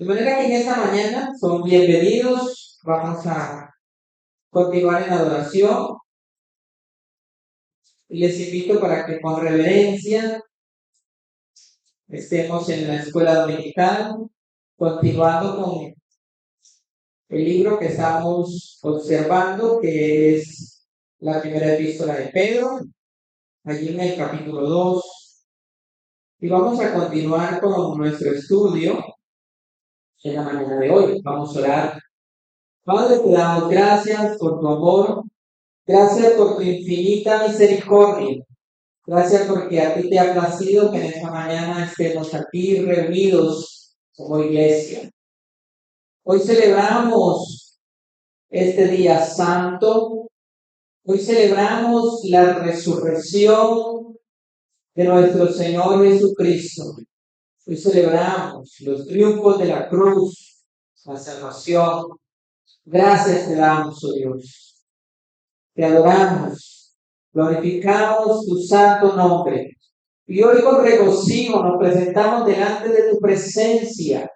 De manera que en esta mañana son bienvenidos. Vamos a continuar en adoración. Y les invito para que con reverencia estemos en la escuela dominical, continuando con el libro que estamos observando, que es la primera epístola de Pedro, allí en el capítulo 2. Y vamos a continuar con nuestro estudio en la mañana de hoy. Vamos a orar. Padre, te damos gracias por tu amor, gracias por tu infinita misericordia, gracias porque a ti te ha placido que en esta mañana estemos aquí reunidos como iglesia. Hoy celebramos este día santo, hoy celebramos la resurrección de nuestro Señor Jesucristo. Hoy celebramos los triunfos de la cruz, la salvación. Gracias te damos, oh Dios. Te adoramos, glorificamos tu santo nombre. Y hoy con regocijo nos presentamos delante de tu presencia.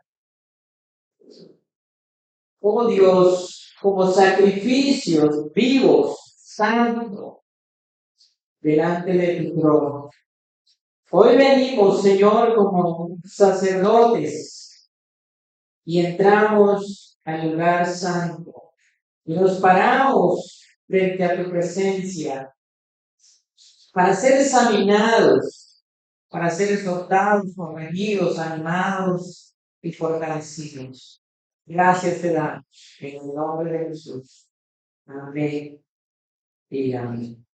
Oh Dios, como sacrificios vivos, santos, delante de tu trono. Hoy venimos, Señor, como sacerdotes y entramos al lugar santo y nos paramos frente a tu presencia para ser examinados, para ser exhortados, corregidos, animados y fortalecidos. Gracias te damos en el nombre de Jesús. Amén y amén.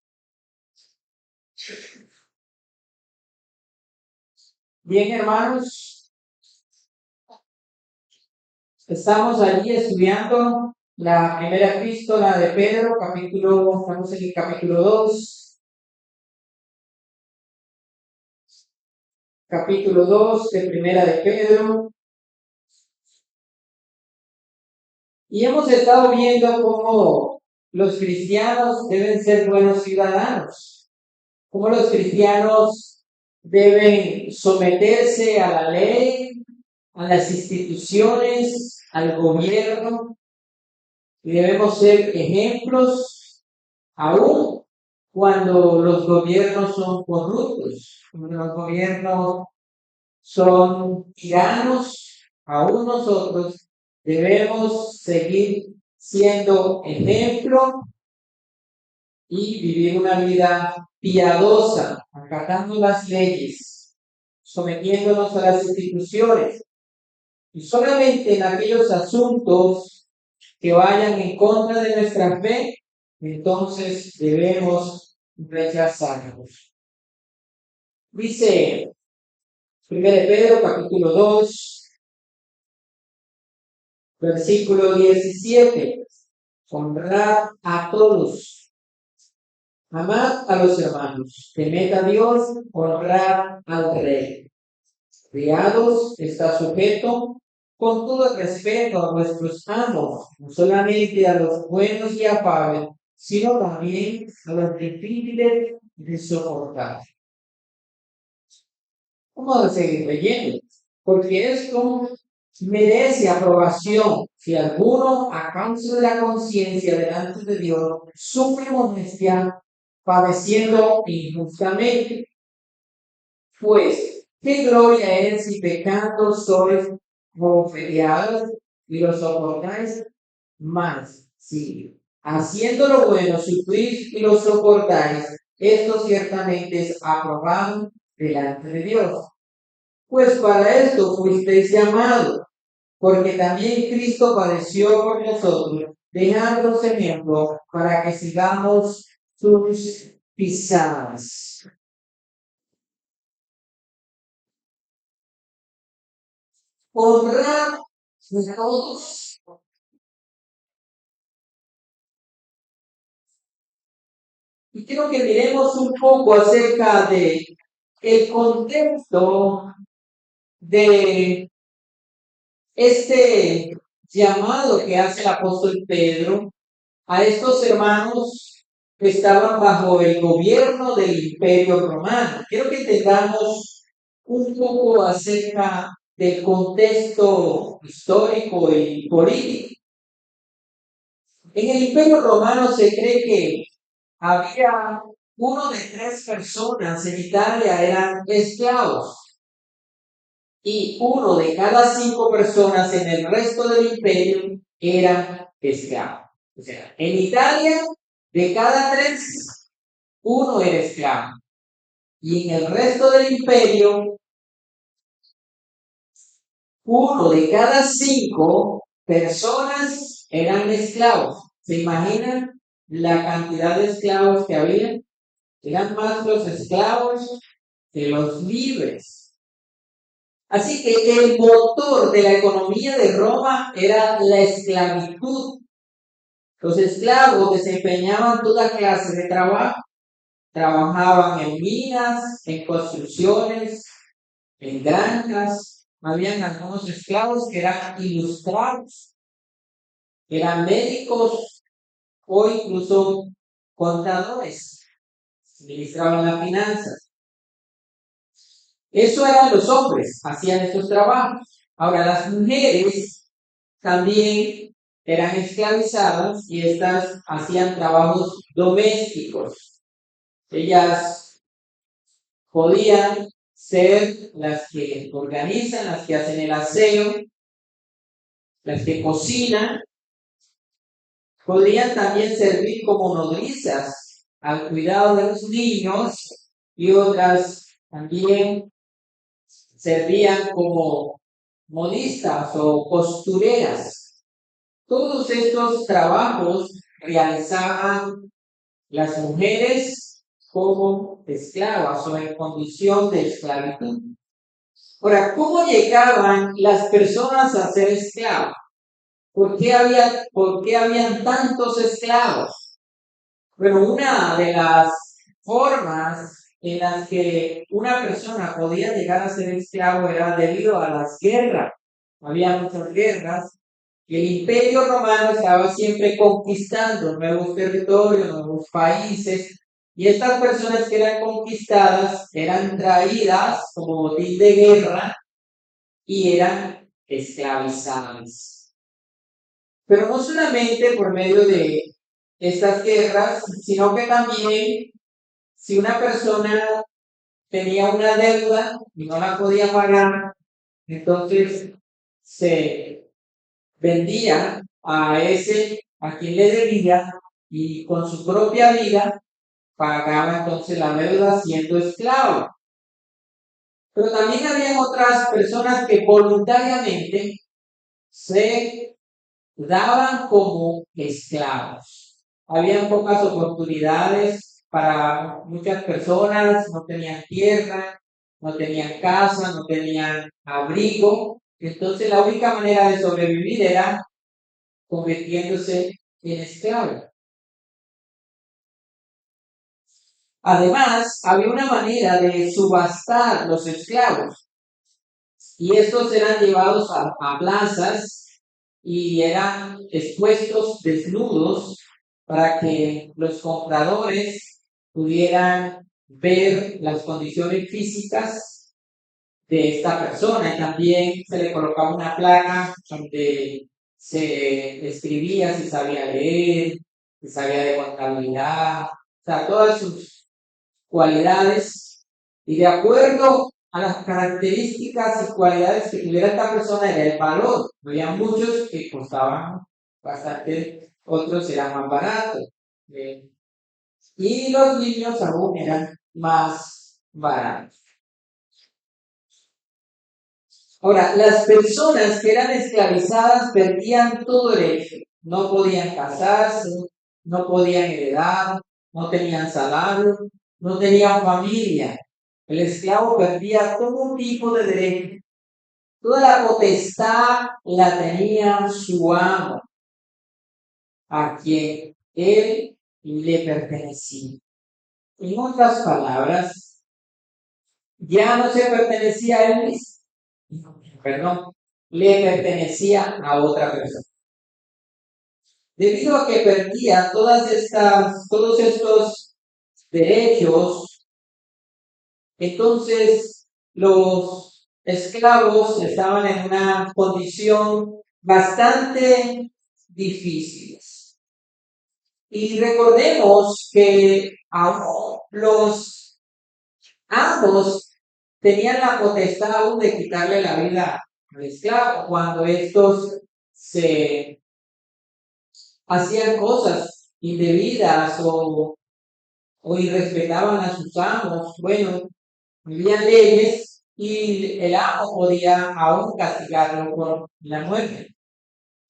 Bien, hermanos, estamos allí estudiando la primera epístola de Pedro, estamos en el capítulo 2. Capítulo 2 de Primera de Pedro. Y hemos estado viendo cómo los cristianos deben ser buenos ciudadanos, cómo los cristianos deben someterse a la ley, a las instituciones, al gobierno, y debemos ser ejemplos aún cuando los gobiernos son corruptos, cuando los gobiernos son tiranos, aún nosotros debemos seguir siendo ejemplo y vivir una vida piadosa, acatando las leyes, sometiéndonos a las instituciones. Y solamente en aquellos asuntos que vayan en contra de nuestra fe, entonces debemos rechazarlos. Dice 1 Pedro capítulo 2, versículo 17. Honrad a todos. Amad a los hermanos. Temed a Dios. Honrad al rey. Criados, está sujeto con todo respeto a nuestros amos, no solamente a los buenos y afables, sino también a los difíciles de soportar. Vamos a seguir leyendo, porque esto merece aprobación. Si alguno, a causa de la conciencia delante de Dios, sufre molestia, padeciendo injustamente, pues, ¿qué gloria es si pecando sois bofeteados y lo soportáis? Más, si haciendo lo bueno sufrís y lo soportáis, esto ciertamente es aprobado delante de Dios. Pues para esto fuisteis llamados, porque también Cristo padeció por nosotros, dejándonos ejemplo para que sigamos sus pisadas. Honrar a todos. Y quiero que miremos un poco acerca de el contexto de este llamado que hace el apóstol Pedro a estos hermanos que estaban bajo el gobierno del Imperio Romano. Quiero que entendamos un poco acerca del contexto histórico y político. En el Imperio Romano se cree que había 1 de 3 personas en Italia eran esclavos y 1 de cada 5 personas en el resto del imperio eran esclavos. O sea, en Italia, de cada 3, 1 era esclavo. Y en el resto del imperio, 1 de cada 5 personas eran esclavos. ¿Se imaginan la cantidad de esclavos que había? Eran más los esclavos que los libres. Así que el motor de la economía de Roma era la esclavitud. Los esclavos desempeñaban toda clase de trabajo. Trabajaban en minas, en construcciones, en granjas. Habían algunos esclavos que eran ilustrados, eran médicos o incluso contadores, administraban las finanzas. Eso eran los hombres, hacían estos trabajos. Ahora, las mujeres también eran esclavizadas y estas hacían trabajos domésticos. Ellas podían ser las que organizan, las que hacen el aseo, las que cocinan. Podrían también servir como nodrizas al cuidado de los niños y otras también servían como modistas o costureras. Todos estos trabajos realizaban las mujeres como esclavas o en condición de esclavitud. Ahora, ¿cómo llegaban las personas a ser esclavos? ¿Por qué habían tantos esclavos? Bueno, una de las formas en las que una persona podía llegar a ser esclavo era debido a las guerras. Había muchas guerras y el Imperio Romano estaba siempre conquistando nuevos territorios, nuevos países, y estas personas que eran conquistadas eran traídas como botín de guerra y eran esclavizadas. Pero no solamente por medio de estas guerras, sino que también si una persona tenía una deuda y no la podía pagar, entonces se vendía a quien le debía y con su propia vida pagaba entonces la deuda siendo esclavo. Pero también habían otras personas que voluntariamente se daban como esclavos. Habían pocas oportunidades para muchas personas, no tenían tierra, no tenían casa, no tenían abrigo. Entonces la única manera de sobrevivir era convirtiéndose en esclavo. Además, había una manera de subastar los esclavos y estos eran llevados a plazas y eran expuestos desnudos para que los compradores pudieran ver las condiciones físicas de esta persona. Y también se le colocaba una placa donde se escribía si sabía leer, si sabía de contabilidad, o sea, todas sus cualidades. Y de acuerdo a las características y cualidades que tuviera esta persona era el valor. Había muchos que costaban bastante, otros eran más baratos. Y los niños aún eran más baratos. Ahora, las personas que eran esclavizadas perdían todo derecho. No podían casarse, no podían heredar, no tenían salario, no tenían familia. El esclavo perdía todo tipo de derecho. Toda la potestad la tenía su amo, a quien él le pertenecía. En otras palabras, ya no se pertenecía a él mismo, perdón, le pertenecía a otra persona. Debido a que perdía todos estos derechos, entonces los esclavos estaban en una condición bastante difícil. Y recordemos que aún los amos tenían la potestad aún de quitarle la vida al esclavo cuando estos se hacían cosas indebidas o irrespetaban a sus amos. Bueno, había leyes y el amo podía aún castigarlo con la muerte.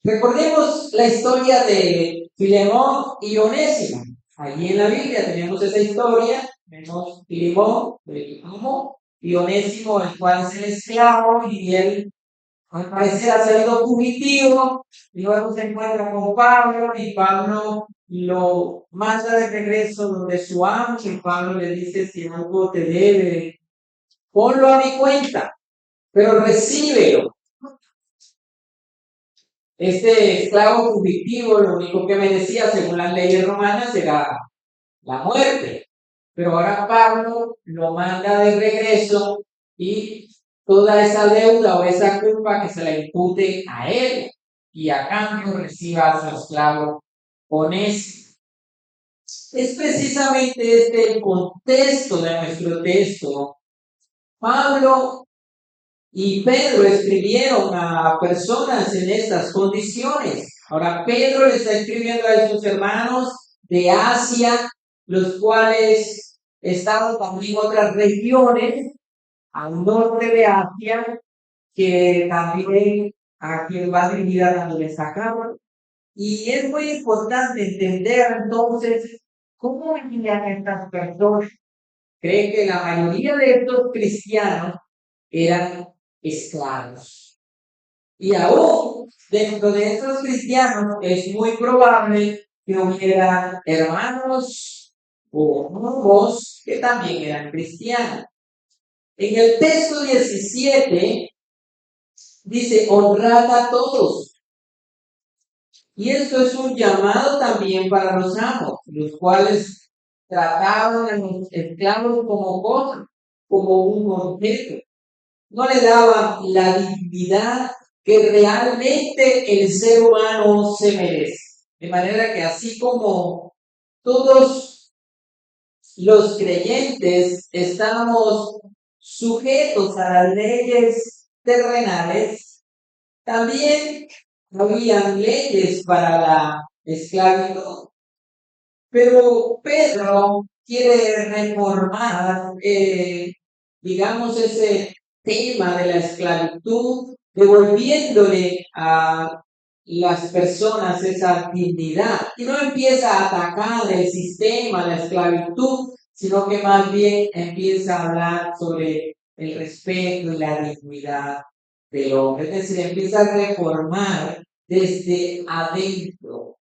Recordemos la historia de Filemón y Onésimo. Allí en la Biblia tenemos esa historia. Tenemos Filemón, el amo, y Onésimo, el cual es el esclavo, y él al parecer ha salido fugitivo, y luego se encuentra con Pablo, y Pablo lo manda de regreso donde su amo, y Pablo le dice: si algo te debe, ponlo a mi cuenta, pero recíbelo. Este esclavo fugitivo lo único que merecía, según las leyes romanas, era la muerte. Pero ahora Pablo lo manda de regreso y toda esa deuda o esa culpa que se la impute a él, y a cambio reciba a su esclavo Onésimo. Es precisamente este el contexto de nuestro texto. Pablo y Pedro escribieron a personas en estas condiciones. Ahora Pedro le está escribiendo a sus hermanos de Asia, los cuales estaban también en otras regiones al norte de Asia, que también a quien va dirigida también les sacaron. Y es muy importante entender entonces cómo vivían estas personas. Creen que la mayoría de estos cristianos eran esclavos. Y aún dentro de estos cristianos es muy probable que hubiera hermanos o grupos que también eran cristianos. En el texto 17 dice: honrad a todos. Y esto es un llamado también para los amos, los cuales trataban a los esclavos como cosas, como un objeto. No le daban la dignidad que realmente el ser humano se merece. De manera que así como todos los creyentes estamos sujetos a las leyes terrenales, también habían leyes para la esclavitud. Pero Pedro quiere reformar, digamos, ese tema de la esclavitud, devolviéndole a las personas esa dignidad. Y no empieza a atacar el sistema, la esclavitud, sino que más bien empieza a hablar sobre el respeto y la dignidad del hombre. Es decir, empieza a reformar desde adentro.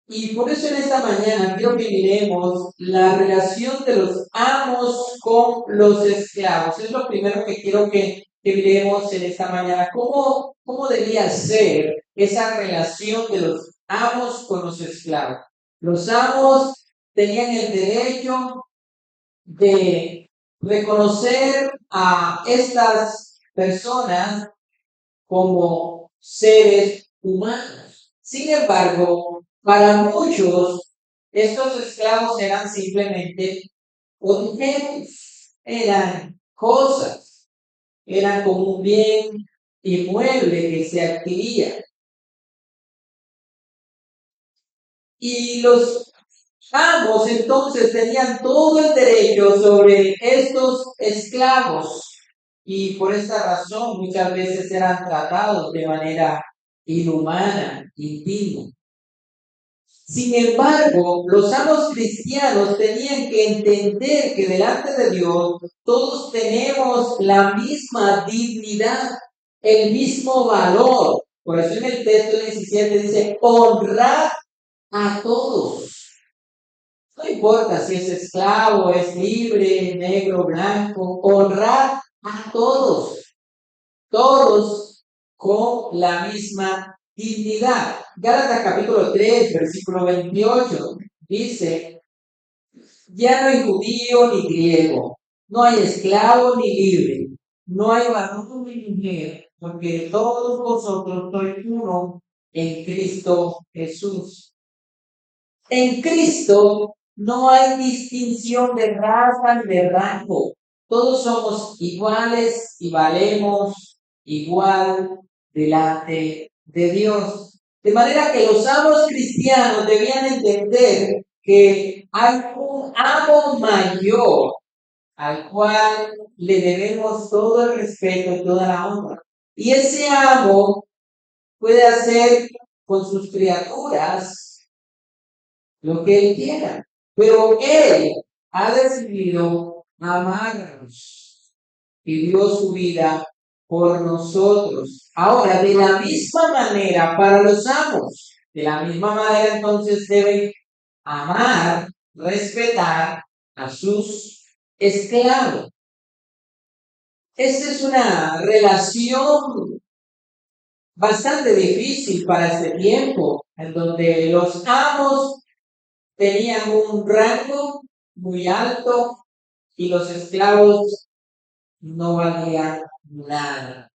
Y por eso en esta mañana quiero que miremos la relación de los amos con los esclavos. Es lo primero que quiero que miremos en esta mañana. ¿Cómo debía ser esa relación de los amos con los esclavos? Los amos tenían el derecho de reconocer a estas personas como seres humanos. Sin embargo, para muchos, estos esclavos eran simplemente objetos, eran cosas, eran como un bien inmueble que se adquiría. Y los amos entonces tenían todo el derecho sobre estos esclavos, y por esta razón muchas veces eran tratados de manera inhumana, indigna. Sin embargo, los amos cristianos tenían que entender que delante de Dios todos tenemos la misma dignidad, el mismo valor. Por eso en el texto 17 dice: honrad a todos. No importa si es esclavo, es libre, negro, blanco, honrad a todos. Todos con la misma dignidad. Gálatas capítulo 3, versículo 28, dice: ya no hay judío ni griego, No hay esclavo ni libre, no hay varón ni mujer, porque todos vosotros sois uno en Cristo Jesús. En Cristo no hay distinción de raza ni de rango. Todos somos iguales y valemos igual delante de Dios. De manera que los amos cristianos debían entender que hay un amo mayor al cual le debemos todo el respeto y toda la honra. Y ese amo puede hacer con sus criaturas lo que él quiera, pero él ha decidido amarnos y dio su vida por nosotros. Ahora, de la misma manera, para los amos, de la misma manera entonces deben amar, respetar a sus esclavos. Esta es una relación bastante difícil para este tiempo, en donde los amos tenían un rango muy alto y los esclavos no valían nada.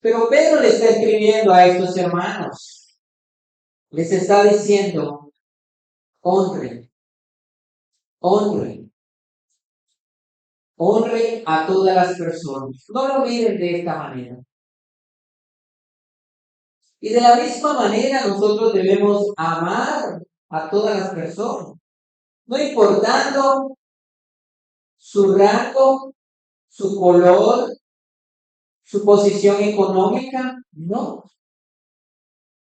Pero Pedro le está escribiendo a estos hermanos, les está diciendo, honren, honren, honren a todas las personas. No lo miren de esta manera. Y de la misma manera nosotros debemos amar a todas las personas, no importando su rango, su color, su posición económica, no.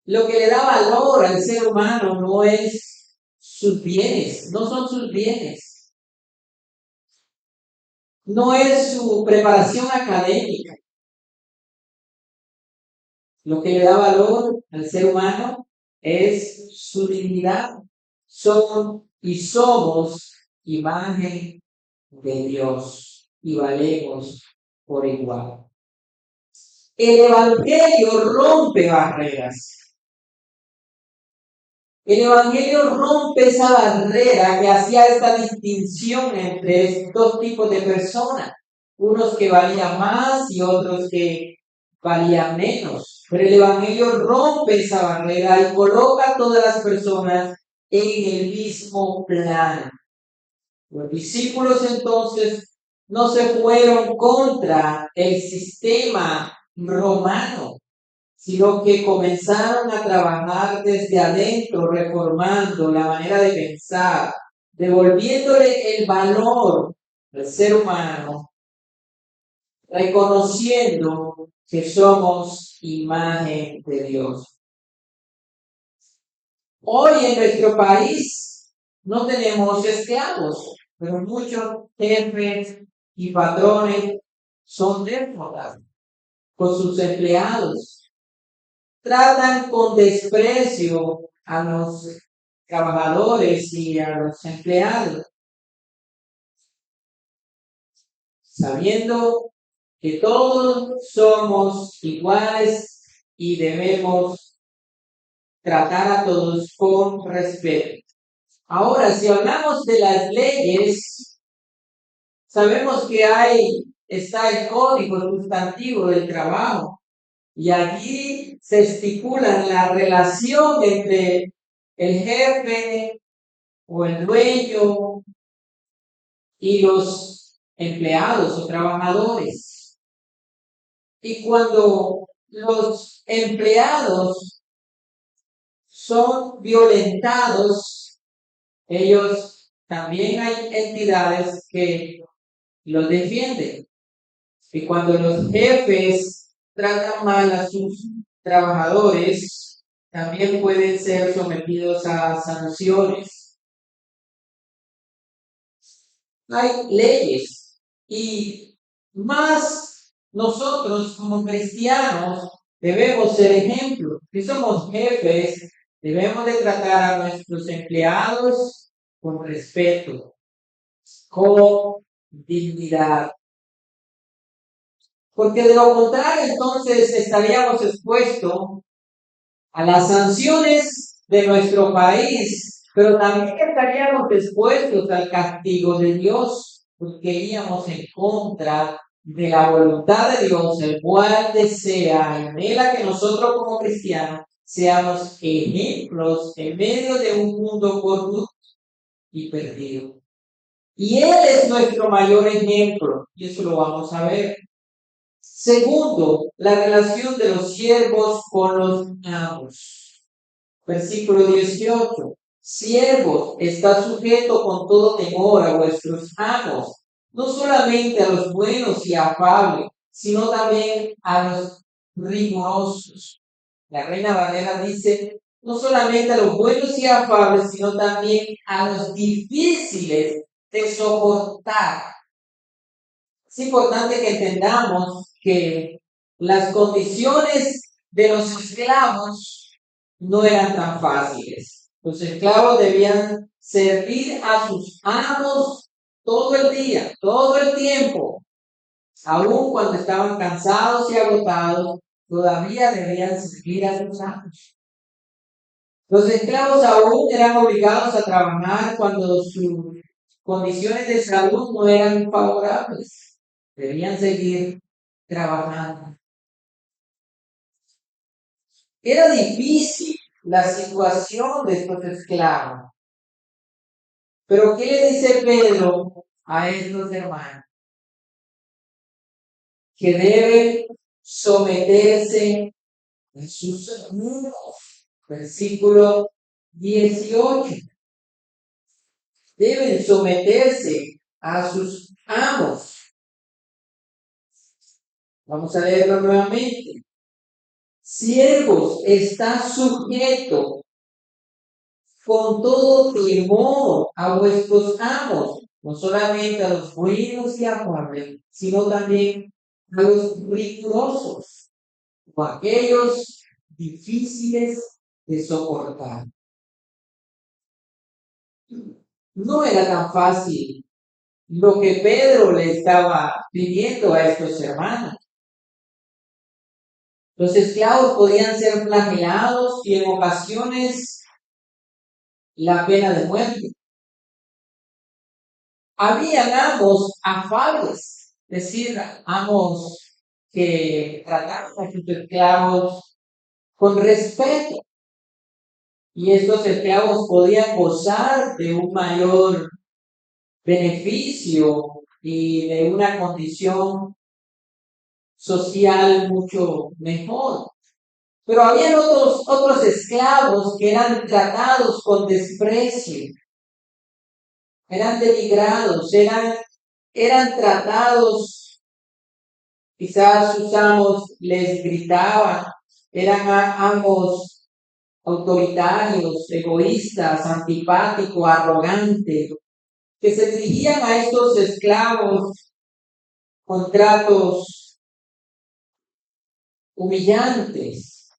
Lo que le da valor al ser humano no es sus bienes, no son sus bienes, no es su preparación académica. Lo que le da valor al ser humano es su dignidad. Son y somos imagen de Dios y valemos por igual. El Evangelio rompe barreras. El Evangelio rompe esa barrera que hacía esta distinción entre estos tipos de personas. Unos que valían más y otros que valían menos. Pero el Evangelio rompe esa barrera y coloca a todas las personas en el mismo plano. Los discípulos entonces no se fueron contra el sistema romano, sino que comenzaron a trabajar desde adentro, reformando la manera de pensar, devolviéndole el valor al ser humano, reconociendo que somos imagen de Dios. Hoy en nuestro país no tenemos esclavos, pero muchos jefes y patrones son déspotas con sus empleados. Tratan con desprecio a los trabajadores y a los empleados, sabiendo que todos somos iguales y debemos tratar a todos con respeto. Ahora, si hablamos de las leyes, sabemos que está el código sustantivo del trabajo y allí se estipula la relación entre el jefe o el dueño y los empleados o trabajadores. Y cuando los empleados son violentados, ellos también hay entidades que los defienden. Y cuando los jefes tratan mal a sus trabajadores, también pueden ser sometidos a sanciones. Hay leyes y más nosotros como cristianos debemos ser ejemplos. Si somos jefes, debemos de tratar a nuestros empleados con respeto, con dignidad. Porque de lo contrario, entonces estaríamos expuestos a las sanciones de nuestro país, pero también estaríamos expuestos al castigo de Dios. porque iríamos en contra de la voluntad de Dios, el cual desea y anhela que nosotros como cristianos seamos ejemplos en medio de un mundo corrupto y perdido. Y Él es nuestro mayor ejemplo, y eso lo vamos a ver. Segundo, la relación de los siervos con los amos. Versículo 18. Siervos, está sujeto con todo temor a vuestros amos, no solamente a los buenos y afables, sino también a los rigurosos. La Reina Valera dice, no solamente a los buenos y afables, sino también a los difíciles de soportar. Es importante que entendamos que las condiciones de los esclavos no eran tan fáciles. Los esclavos debían servir a sus amos todo el día, todo el tiempo. Aun cuando estaban cansados y agotados, todavía debían servir a sus amos. Los esclavos aún eran obligados a trabajar cuando sus condiciones de salud no eran favorables. Debían seguir trabajando. Era difícil la situación de estos esclavos. Pero ¿qué le dice Pedro a estos hermanos? Que deben someterse a sus amos. Versículo 18. Deben someterse a sus amos. Vamos a leerlo nuevamente. Siervos, está sujeto con todo temor a vuestros amos, no solamente a los buenos y amables, sino también a los rigurosos o a aquellos difíciles de soportar. No era tan fácil lo que Pedro le estaba pidiendo a estos hermanos. Los esclavos podían ser flagelados y en ocasiones la pena de muerte. Habían amos afables, es decir, amos que trataban a sus esclavos con respeto. Y estos esclavos podían gozar de un mayor beneficio y de una condición social mucho mejor. Pero había otros esclavos que eran tratados con desprecio, eran denigrados, eran tratados, quizás sus amos les gritaban, eran amos autoritarios, egoístas, antipáticos, arrogantes, que se dirigían a estos esclavos con tratos humillantes,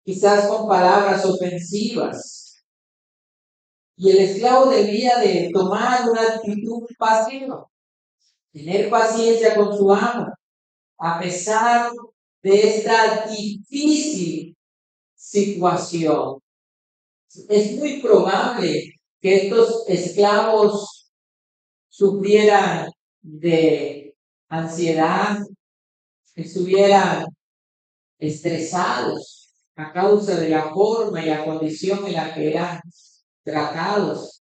quizás con palabras ofensivas. Y el esclavo debía de tomar una actitud pasiva, tener paciencia con su amo, a pesar de esta difícil situación. Es muy probable que estos esclavos sufrieran de ansiedad, estuvieran estresados a causa de la forma y la condición en la que eran tratados,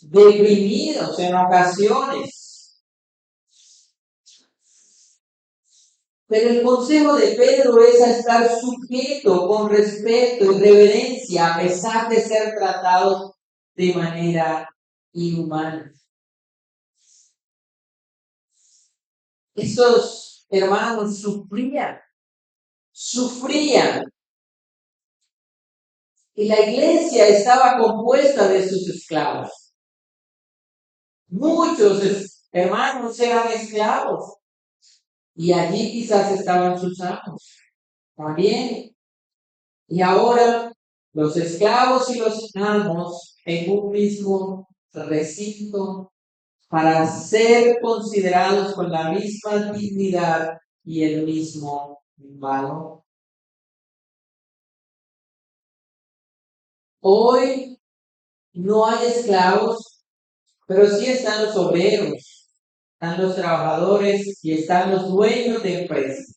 deprimidos en ocasiones. Pero el consejo de Pedro es a estar sujeto con respeto y reverencia a pesar de ser tratados de manera inhumana. Esos hermanos sufrían. Y la iglesia estaba compuesta de sus esclavos. Muchos hermanos eran esclavos. Y allí quizás estaban sus amos también. Y ahora los esclavos y los amos en un mismo recinto para ser considerados con la misma dignidad y el mismo valor. Hoy no hay esclavos pero sí están los obreros, están los trabajadores y están los dueños de empresas.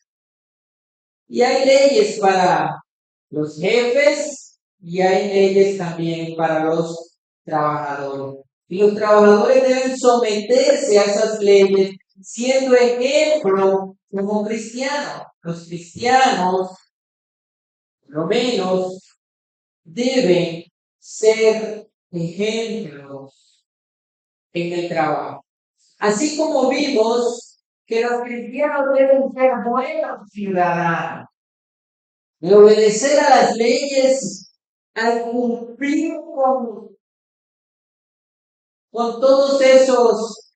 Y hay leyes para los jefes y hay leyes también para los trabajadores. Y los trabajadores deben someterse a esas leyes siendo ejemplo como cristianos. Los cristianos, lo menos, deben ser ejemplos en el trabajo. Así como vimos que los cristianos deben ser buenos ciudadanos, de obedecer a las leyes, al cumplir con todos esos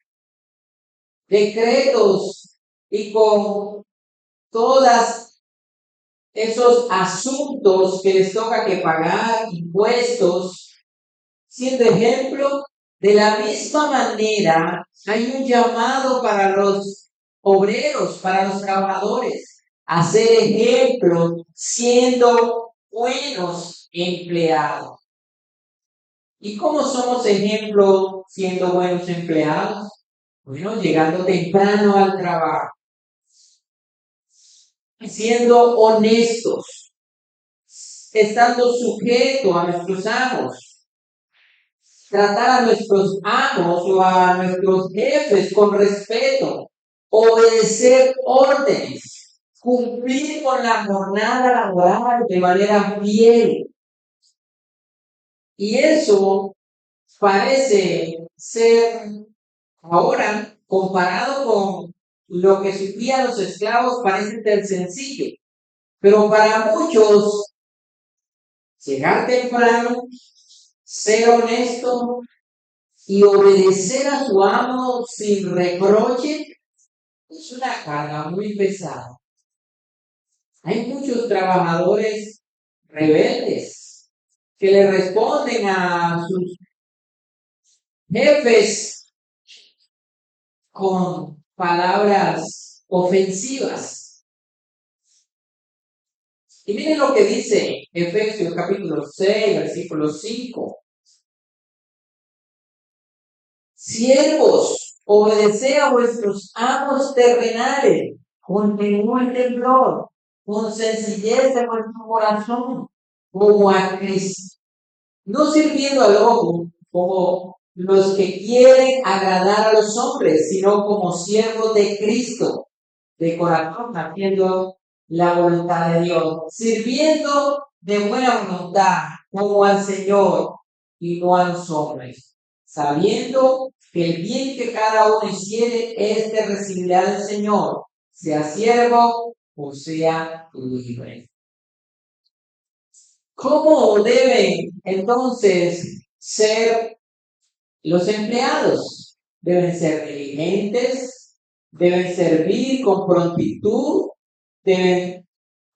decretos y con todos esos asuntos que les toca que pagar, impuestos, siendo ejemplo, de la misma manera hay un llamado para los obreros, para los trabajadores, a ser ejemplo siendo buenos empleados. ¿Y cómo somos ejemplo siendo buenos empleados? Bueno, llegando temprano al trabajo, siendo honestos, estando sujetos a nuestros amos, tratar a nuestros amos o a nuestros jefes con respeto, obedecer órdenes, cumplir con la jornada laboral de manera fiel. Y eso parece ser ahora, comparado con lo que sufrían los esclavos, parece ser sencillo. Pero para muchos, llegar temprano, ser honesto y obedecer a su amo sin reproche es una carga muy pesada. Hay muchos trabajadores rebeldes que le responden a sus jefes con palabras ofensivas. Y miren lo que dice Efesios capítulo 6, versículo 5. Siervos, obedeced a vuestros amos terrenales con temor y temblor, con sencillez de vuestro corazón, como a Cristo, no sirviendo al ojo como los que quieren agradar a los hombres, sino como siervos de Cristo, de corazón, haciendo la voluntad de Dios, sirviendo de buena voluntad como al Señor y no a los hombres, sabiendo que el bien que cada uno hiciere, este recibirá del Señor, sea siervo o sea libre. ¿Cómo deben entonces ser los empleados? Deben ser diligentes, deben servir con prontitud, deben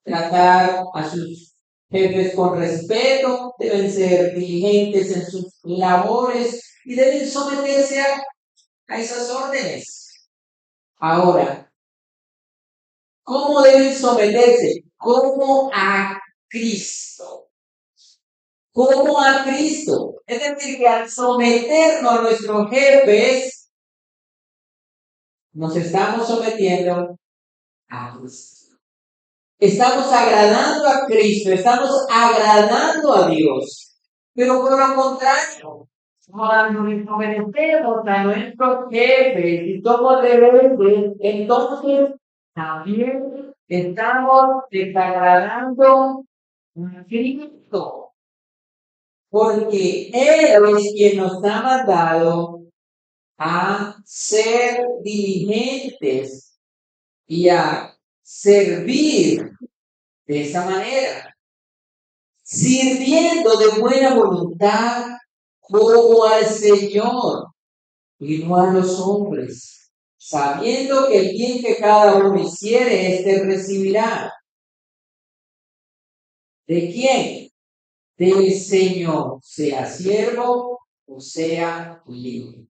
tratar a sus jefes con respeto, deben ser diligentes en sus labores y deben someterse a esas órdenes. Ahora, ¿cómo deben someterse? Como a Cristo. Como a Cristo. Es decir, que al someternos a nuestros jefes, nos estamos sometiendo a Cristo. Estamos agradando a Cristo, estamos agradando a Dios. Pero por lo contrario, cuando nos obedecemos a nuestros jefes y somos rebeldes, entonces también estamos desagradando a Cristo. Porque Él es quien nos ha mandado a ser diligentes y a servir de esa manera, sirviendo de buena voluntad como al Señor y no a los hombres, sabiendo que el bien que cada uno hiciere, éste recibirá. ¿De quién? Del Señor, sea siervo o sea libre.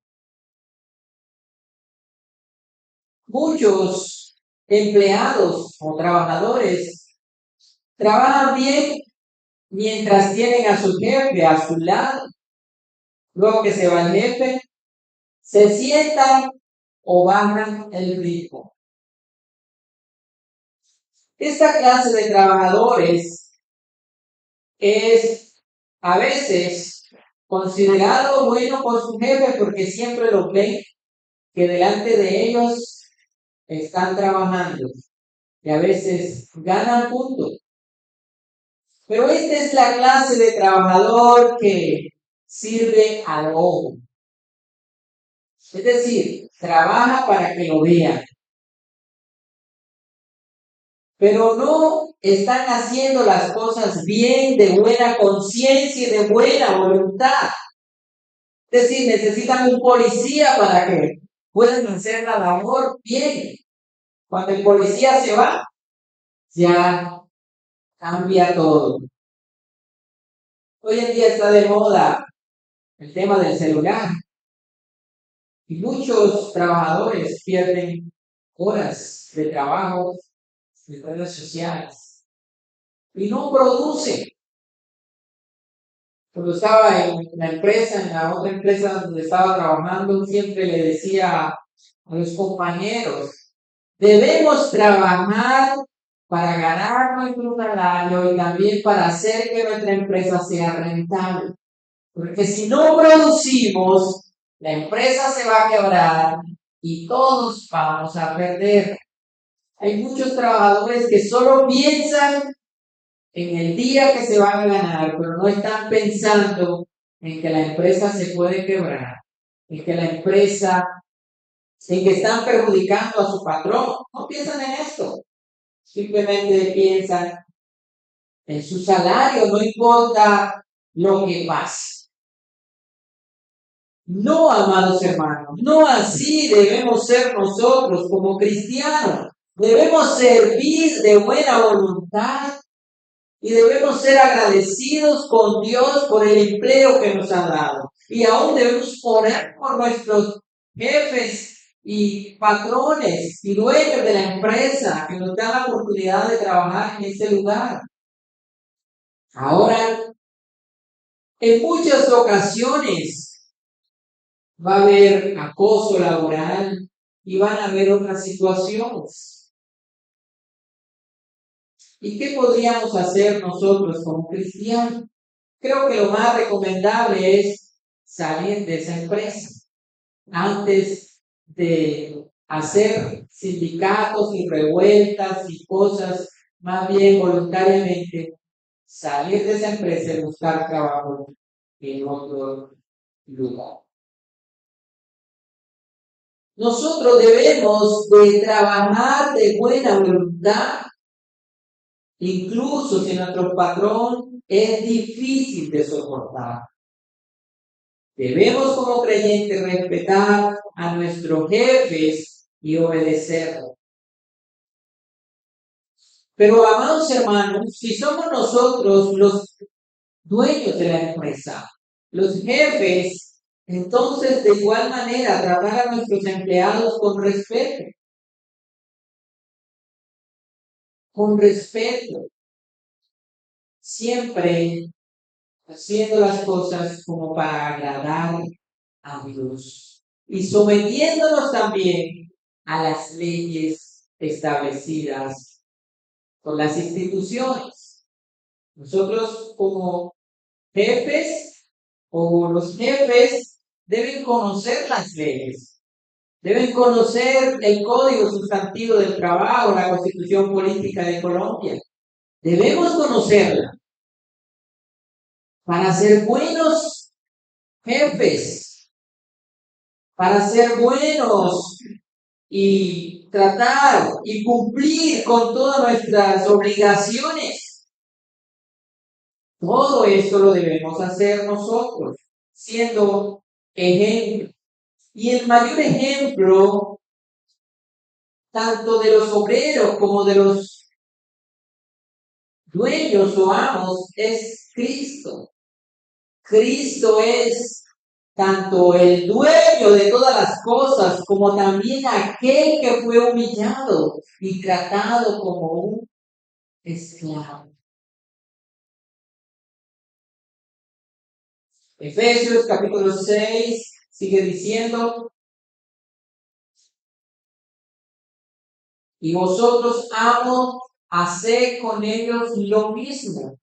Muchos empleados o trabajadores trabajan bien mientras tienen a su jefe a su lado. Luego que se va el jefe, se sientan o bajan el ritmo. Esta clase de trabajadores es a veces considerado bueno por su jefe porque siempre lo ven que delante de ellos están trabajando y a veces ganan puntos. Pero esta es la clase de trabajador que sirve al ojo. Es decir, trabaja para que lo vean. Pero no están haciendo las cosas bien, de buena conciencia y de buena voluntad. Es decir, necesitan un policía para que puedan hacer la labor bien. Cuando el policía se va, ya cambia todo. Hoy en día está de moda el tema del celular y muchos trabajadores pierden horas de trabajo en redes sociales y no producen. Cuando estaba en la empresa, en la otra empresa donde estaba trabajando, siempre le decía a los compañeros, debemos trabajar para ganar nuestro salario y también para hacer que nuestra empresa sea rentable. Porque si no producimos, la empresa se va a quebrar y todos vamos a perder. Hay muchos trabajadores que solo piensan en el día que se van a ganar, pero no están pensando en que la empresa se puede quebrar, en que la empresa, en que están perjudicando a su patrón. No piensan en esto. Simplemente piensan en su salario, no importa lo que pase. No, amados hermanos, no así debemos ser nosotros como cristianos. Debemos servir de buena voluntad y debemos ser agradecidos con Dios por el empleo que nos ha dado. Y aún debemos orar por nuestros jefes y patrones y dueños de la empresa que nos dan la oportunidad de trabajar en ese lugar. Ahora, en muchas ocasiones va a haber acoso laboral y van a haber otras situaciones. ¿Y qué podríamos hacer nosotros como cristianos? Creo que lo más recomendable es salir de esa empresa antes de hacer sindicatos y revueltas y cosas, más bien voluntariamente salir de esa empresa y buscar trabajo en otro lugar. Nosotros debemos de trabajar de buena voluntad, incluso si nuestro patrón es difícil de soportar. Debemos como creyentes respetar a nuestros jefes y obedecerlos. Pero, amados hermanos, si somos nosotros los dueños de la empresa, los jefes, entonces de igual manera tratar a nuestros empleados con respeto. Con respeto. Siempre haciendo las cosas como para agradar a Dios y sometiéndonos también a las leyes establecidas por las instituciones. Nosotros como jefes o los jefes deben conocer las leyes, deben conocer el Código Sustantivo del Trabajo, la Constitución Política de Colombia. Debemos conocerla para ser buenos jefes, para ser buenos y tratar y cumplir con todas nuestras obligaciones. Todo esto lo debemos hacer nosotros, siendo ejemplo. Y el mayor ejemplo, tanto de los obreros como de los dueños o amos, es Cristo. Cristo es tanto el dueño de todas las cosas como también aquel que fue humillado y tratado como un esclavo. Efesios capítulo 6 sigue diciendo, Y vosotros, amos, haced con ellos lo mismo,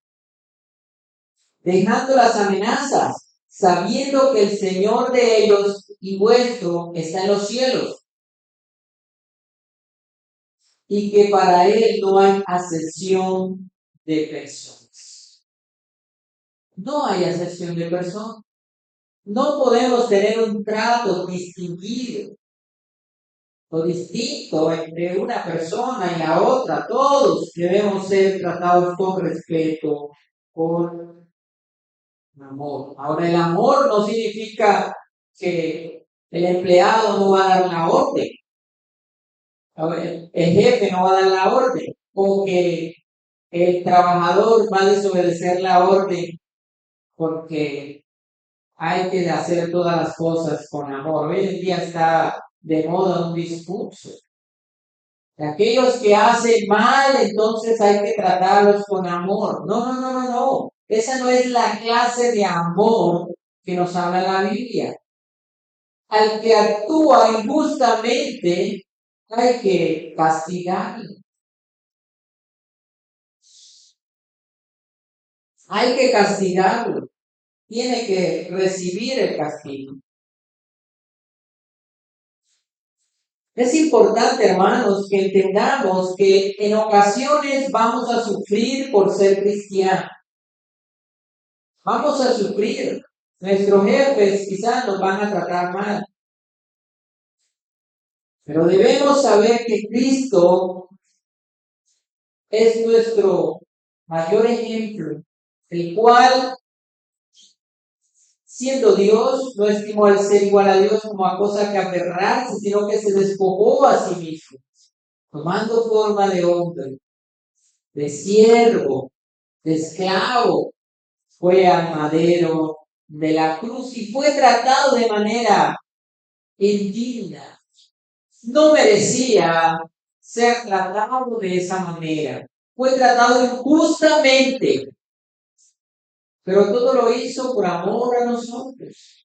dejando las amenazas, sabiendo que el Señor de ellos y vuestro está en los cielos, y que para Él no hay acepción de personas. No hay acepción de personas. No podemos tener un trato distinguido o distinto entre una persona y la otra. Todos debemos ser tratados con respeto, con amor. Ahora, el amor no significa que el empleado no va a dar la orden, el jefe no va a dar la orden, o que el trabajador va a desobedecer la orden porque hay que hacer todas las cosas con amor. Hoy en día está de moda un discurso. De aquellos que hacen mal, entonces hay que tratarlos con amor. No, no, no, no, no. Esa no es la clase de amor que nos habla la Biblia. Al que actúa injustamente, hay que castigarlo. Hay que castigarlo. Tiene que recibir el castigo. Es importante, hermanos, que entendamos que en ocasiones vamos a sufrir por ser cristianos. Vamos a sufrir. Nuestros jefes quizás nos van a tratar mal. Pero debemos saber que Cristo es nuestro mayor ejemplo, el cual, siendo Dios, no estimó al ser igual a Dios como a cosa que aferrarse, sino que se despojó a sí mismo, tomando forma de hombre, de siervo, de esclavo, fue al madero de la cruz y fue tratado de manera indigna. No merecía ser tratado de esa manera. Fue tratado injustamente, pero todo lo hizo por amor a nosotros.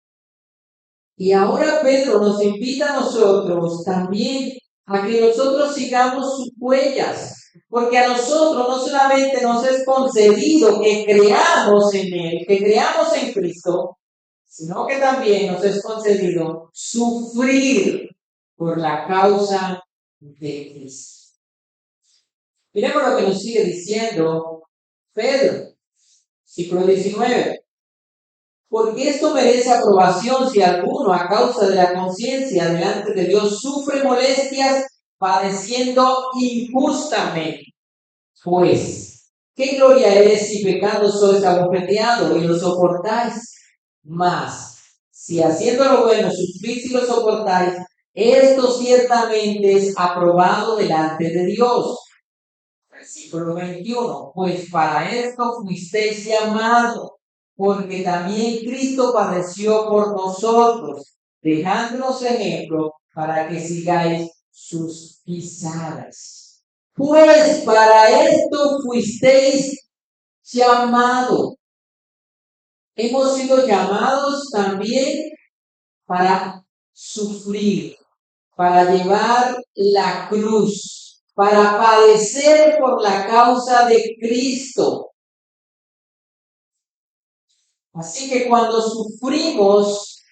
Y ahora Pedro nos invita a nosotros también a que nosotros sigamos sus huellas, porque a nosotros no solamente nos es concedido que creamos en Él, que creamos en Cristo, sino que también nos es concedido sufrir por la causa de Cristo. Miremos lo que nos sigue diciendo Pedro, versículo 19. Porque esto merece aprobación si alguno, a causa de la conciencia delante de Dios, sufre molestias padeciendo injustamente. Pues, ¿qué gloria es si pecando sois abofeteado y lo soportáis? Mas, si haciendo lo bueno sufrís y lo soportáis, esto ciertamente es aprobado delante de Dios. Versículo 21. Pues para esto fuisteis llamados, porque también Cristo padeció por nosotros, dejándonos ejemplo para que sigáis sus pisadas. Pues para esto fuisteis llamados. Hemos sido llamados también para sufrir, para llevar la cruz, para padecer por la causa de Cristo. Así que cuando sufrimos,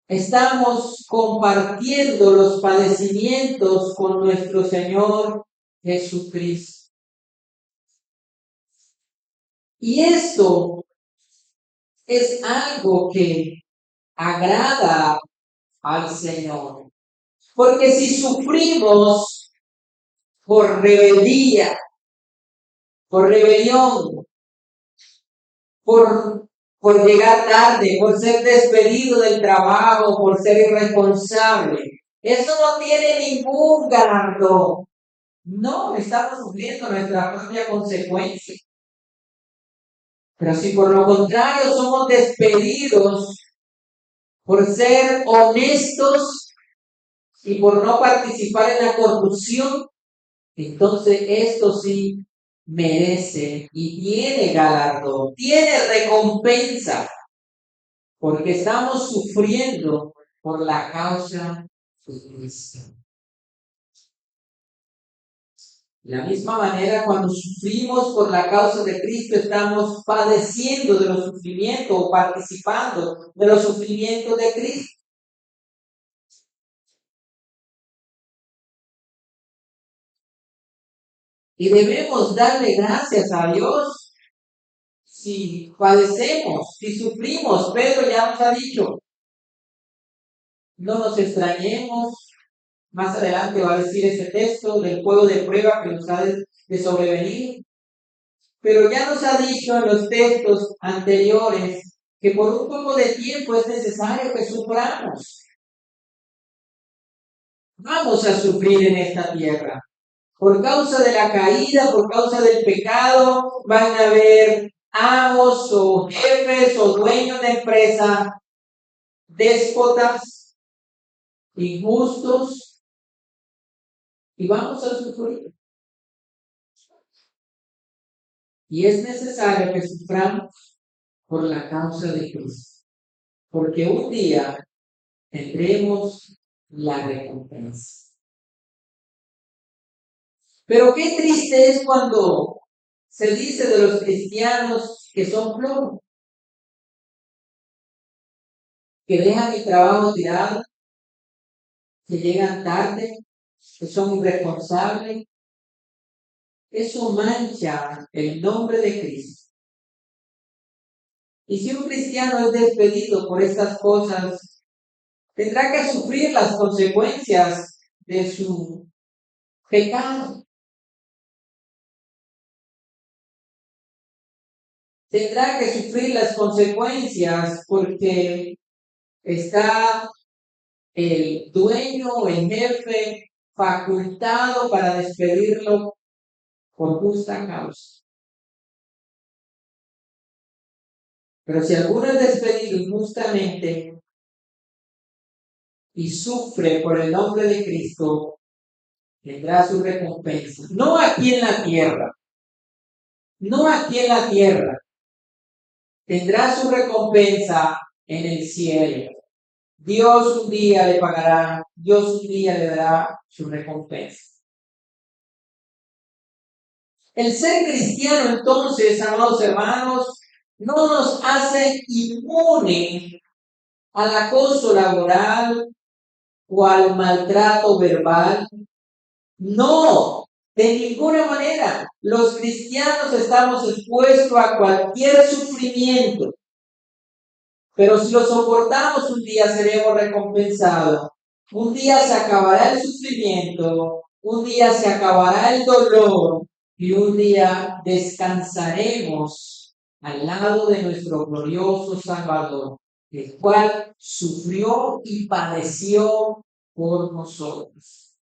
estamos compartiendo los padecimientos con nuestro Señor Jesucristo. Y esto es algo que agrada al Señor. Porque si sufrimos por rebeldía, por rebelión, por llegar tarde, por ser despedido del trabajo, por ser irresponsable, eso no tiene ningún galardón. No, estamos sufriendo nuestra propia consecuencia. Pero si por lo contrario somos despedidos por ser honestos y por no participar en la corrupción, entonces esto sí merece y tiene galardón, tiene recompensa, porque estamos sufriendo por la causa de Cristo. De la misma manera, cuando sufrimos por la causa de Cristo, estamos padeciendo de los sufrimientos o participando de los sufrimientos de Cristo. Y debemos darle gracias a Dios si padecemos, si sufrimos. Pedro ya nos ha dicho, no nos extrañemos. Más adelante va a decir ese texto del fuego de prueba que nos ha de sobrevenir. Pero ya nos ha dicho en los textos anteriores que por un poco de tiempo es necesario que suframos. Vamos a sufrir en esta tierra. Por causa de la caída, por causa del pecado, van a haber amos o jefes o dueños de empresa, déspotas, injustos, y vamos a sufrir. Y es necesario que suframos por la causa de Cristo, porque un día tendremos la recompensa. Pero qué triste es cuando se dice de los cristianos que son flojos, que dejan el trabajo tirado, que llegan tarde, que son irresponsables. Eso mancha el nombre de Cristo. Y si un cristiano es despedido por estas cosas, tendrá que sufrir las consecuencias de su pecado. Tendrá que sufrir las consecuencias porque está el dueño o el jefe facultado para despedirlo por justa causa. Pero si alguno es despedido injustamente y sufre por el nombre de Cristo, tendrá su recompensa. No aquí en la tierra, no aquí en la tierra. Tendrá su recompensa en el cielo. Dios un día le pagará, Dios un día le dará su recompensa. El ser cristiano, entonces, amados hermanos, no nos hace inmunes al acoso laboral o al maltrato verbal. No, de ninguna manera. Los cristianos estamos expuestos a cualquier sufrimiento, pero si lo soportamos, un día seremos recompensados. Un día se acabará el sufrimiento, un día se acabará el dolor y un día descansaremos al lado de nuestro glorioso Salvador, el cual sufrió y padeció por nosotros.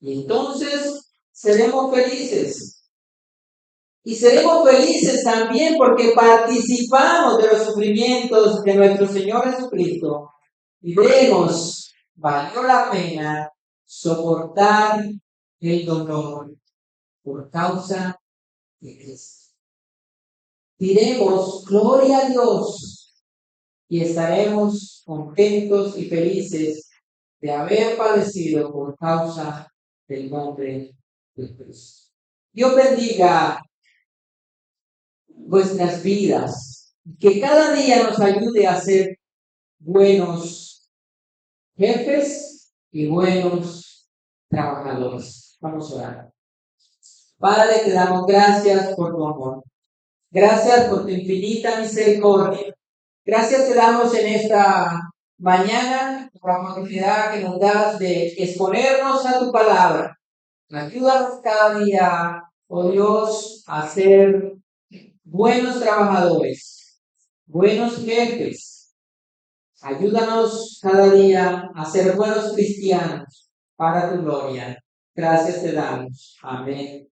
Y entonces seremos felices. Y seremos felices también porque participamos de los sufrimientos de nuestro Señor Jesucristo. Y veremos, valió la pena soportar el dolor por causa de Cristo. Diremos, gloria a Dios, y estaremos contentos y felices de haber padecido por causa del nombre de Cristo. Dios bendiga vuestras vidas, que cada día nos ayude a ser buenos jefes y buenos trabajadores. Vamos a orar. Padre, te damos gracias por tu amor. Gracias por tu infinita misericordia. Gracias te damos en esta mañana por la oportunidad que nos das de exponernos a tu palabra. Ayúdanos cada día, oh Dios, a ser buenos trabajadores, buenos jefes. Ayúdanos cada día a ser buenos cristianos para tu gloria. Gracias te damos. Amén.